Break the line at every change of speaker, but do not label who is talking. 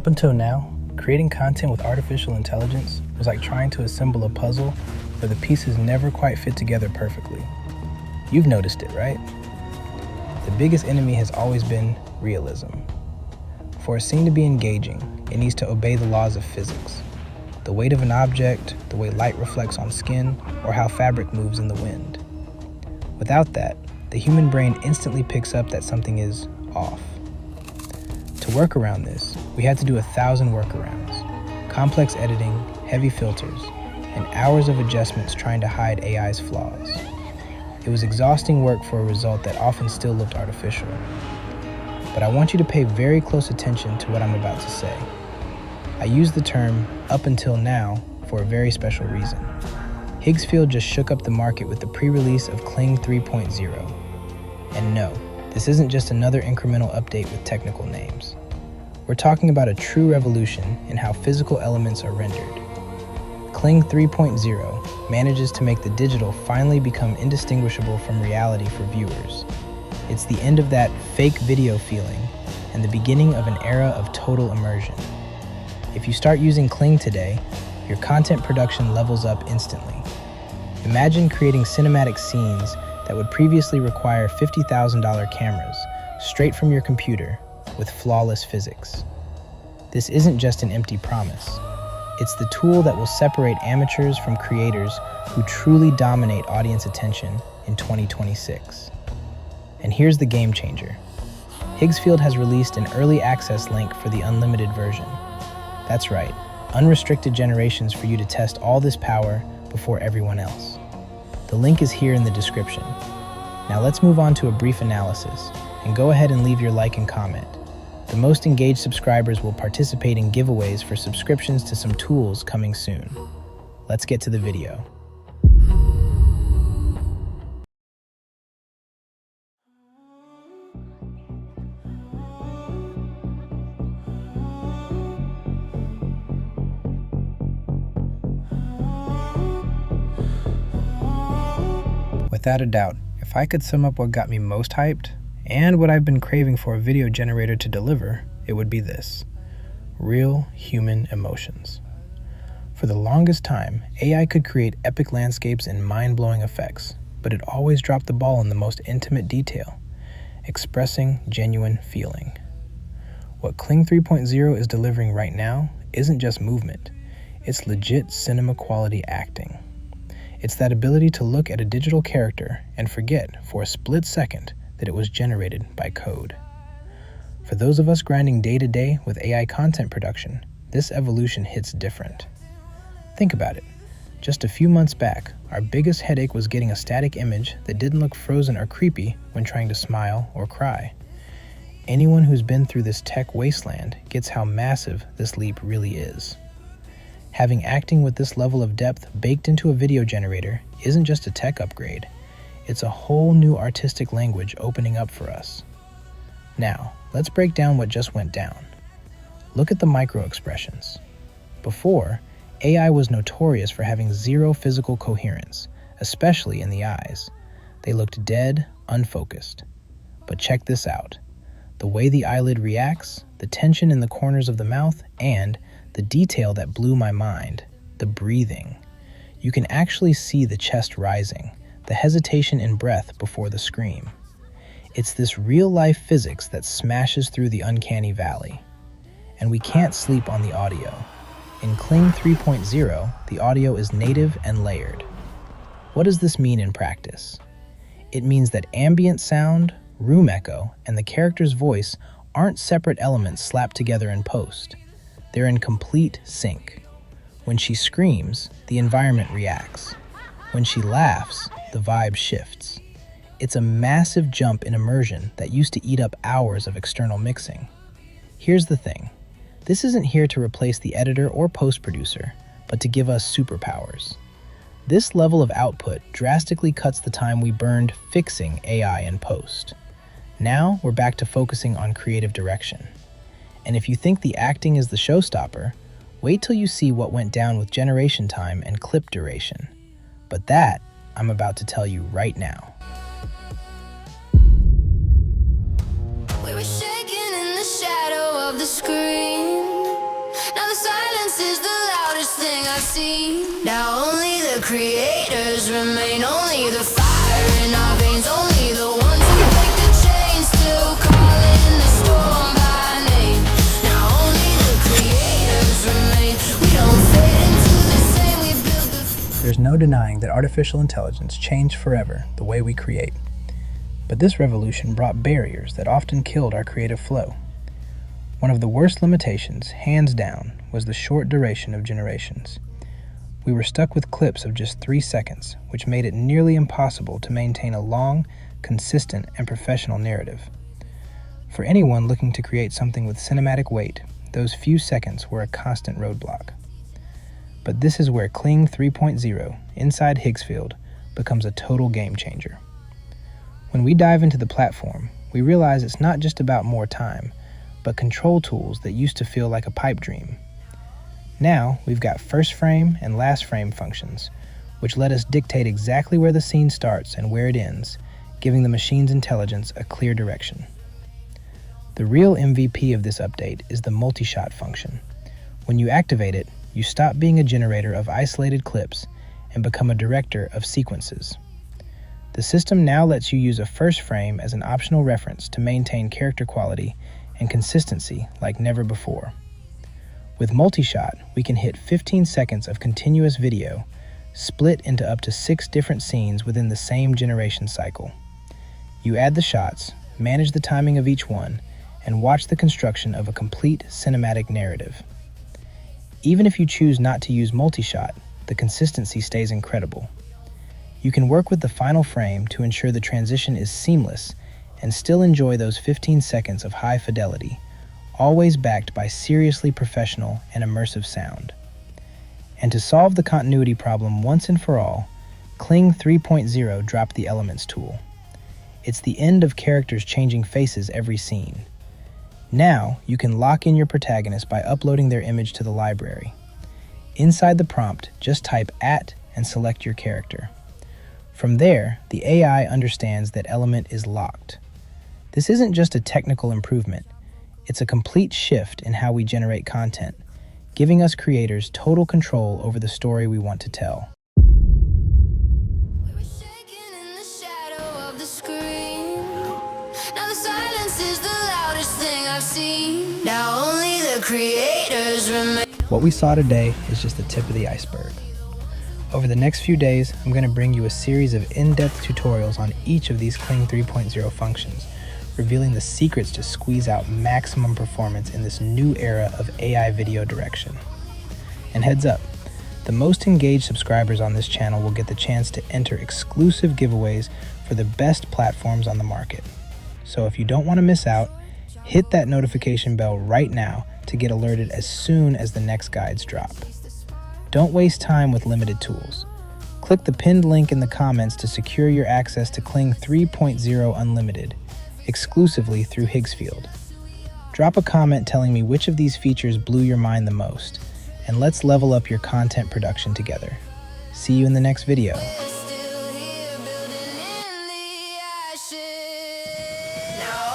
Up until now, creating content with artificial intelligence was like trying to assemble a puzzle where the pieces never quite fit together perfectly. You've noticed it, right? The biggest enemy has always been realism. For a scene to be engaging, it needs to obey the laws of physics. The weight of an object, the way light reflects on skin, or how fabric moves in the wind. Without that, the human brain instantly picks up that something is off. To work around this, we had to do 1,000 workarounds, complex editing, heavy filters, and hours of adjustments trying to hide AI's flaws. It was exhausting work for a result that often still looked artificial. But I want you to pay very close attention to what I'm about to say. I use the term "up until now" for a very special reason. Higgsfield just shook up the market with the pre-release of Kling 3.0. And no, this isn't just another incremental update with technical names. We're talking about a true revolution in how physical elements are rendered. Kling 3.0 manages to make the digital finally become indistinguishable from reality for viewers. It's the end of that fake video feeling and the beginning of an era of total immersion. If you start using Kling today, your content production levels up instantly. Imagine creating cinematic scenes that would previously require $50,000 cameras straight from your computer with flawless physics. This isn't just an empty promise. It's the tool that will separate amateurs from creators who truly dominate audience attention in 2026. And here's the game changer. Higgsfield has released an early access link for the unlimited version. That's right, unrestricted generations for you to test all this power before everyone else. The link is here in the description. Now let's move on to a brief analysis, and go ahead and leave your like and comment. The most engaged subscribers will participate in giveaways for subscriptions to some tools coming soon. Let's get to the video. Without a doubt, if I could sum up what got me most hyped, and what I've been craving for a video generator to deliver, it would be this: real human emotions. For the longest time, AI could create epic landscapes and mind-blowing effects, but it always dropped the ball in the most intimate detail, expressing genuine feeling. What Kling 3.0 is delivering right now isn't just movement, it's legit cinema-quality acting. It's that ability to look at a digital character and forget for a split second that it was generated by code. For those of us grinding day to day with AI content production, this evolution hits different. Think about it. Just a few months back, our biggest headache was getting a static image that didn't look frozen or creepy when trying to smile or cry. Anyone who's been through this tech wasteland gets how massive this leap really is. Having acting with this level of depth baked into a video generator isn't just a tech upgrade. It's a whole new artistic language opening up for us. Now, let's break down what just went down. Look at the micro expressions. Before, AI was notorious for having zero physical coherence, especially in the eyes. They looked dead, unfocused. But check this out. The way the eyelid reacts, the tension in the corners of the mouth, and the detail that blew my mind, the breathing. You can actually see the chest rising, the hesitation in breath before the scream. It's this real-life physics that smashes through the uncanny valley. And we can't sleep on the audio. In Kling 3.0, the audio is native and layered. What does this mean in practice? It means that ambient sound, room echo, and the character's voice aren't separate elements slapped together in post. They're in complete sync. When she screams, the environment reacts. When she laughs, the vibe shifts. It's a massive jump in immersion that used to eat up hours of external mixing. Here's the thing. This isn't here to replace the editor or post-producer, but to give us superpowers. This level of output drastically cuts the time we burned fixing AI in post. Now we're back to focusing on creative direction. And if you think the acting is the showstopper, wait till you see what went down with generation time and clip duration. But that, I'm about to tell you right now.
We were shaking in the shadow of the screen. Now the silence is the loudest thing I've seen. Now only the creators remain, only the fire in our veins, only the ones who break the chains, still calling the storm by name. Now only the creators remain. We don't fade into the same, we build the...
There's no denying that artificial intelligence changed forever the way we create. But this revolution brought barriers that often killed our creative flow. One of the worst limitations, hands down, was the short duration of generations. We were stuck with clips of just 3 seconds, which made it nearly impossible to maintain a long, consistent, and professional narrative. For anyone looking to create something with cinematic weight, those few seconds were a constant roadblock. But this is where Kling 3.0, inside Higgsfield, becomes a total game changer. When we dive into the platform, we realize it's not just about more time, but control tools that used to feel like a pipe dream. Now, we've got first frame and last frame functions, which let us dictate exactly where the scene starts and where it ends, giving the machine's intelligence a clear direction. The real MVP of this update is the multi-shot function. When you activate it, you stop being a generator of isolated clips and become a director of sequences. The system now lets you use a first frame as an optional reference to maintain character quality and consistency like never before. With multi-shot, we can hit 15 seconds of continuous video, split into up to 6 different scenes within the same generation cycle. You add the shots, manage the timing of each one, and watch the construction of a complete cinematic narrative. Even if you choose not to use multi-shot, the consistency stays incredible. You can work with the final frame to ensure the transition is seamless and still enjoy those 15 seconds of high fidelity, always backed by seriously professional and immersive sound. And to solve the continuity problem once and for all, Kling 3.0 dropped the Elements tool. It's the end of characters changing faces every scene. Now, you can lock in your protagonist by uploading their image to the library. Inside the prompt, just type @ and select your character. From there, the AI understands that element is locked. This isn't just a technical improvement, it's a complete shift in how we generate content, giving us creators total control over the story we want to tell.
We were shaking in the shadow of the screen. Now the silence is the loudest thing I've seen. Now only the creators remain.
What we saw today is just the tip of the iceberg. Over the next few days, I'm going to bring you a series of in-depth tutorials on each of these Kling 3.0 functions, revealing the secrets to squeeze out maximum performance in this new era of AI video direction. And heads up, the most engaged subscribers on this channel will get the chance to enter exclusive giveaways for the best platforms on the market. So if you don't want to miss out, hit that notification bell right now to get alerted as soon as the next guides drop. Don't waste time with limited tools. Click the pinned link in the comments to secure your access to Kling 3.0 Unlimited, exclusively through Higgsfield. Drop a comment telling me which of these features blew your mind the most, and let's level up your content production together. See you in the next video.
Still here building in the ashes. Now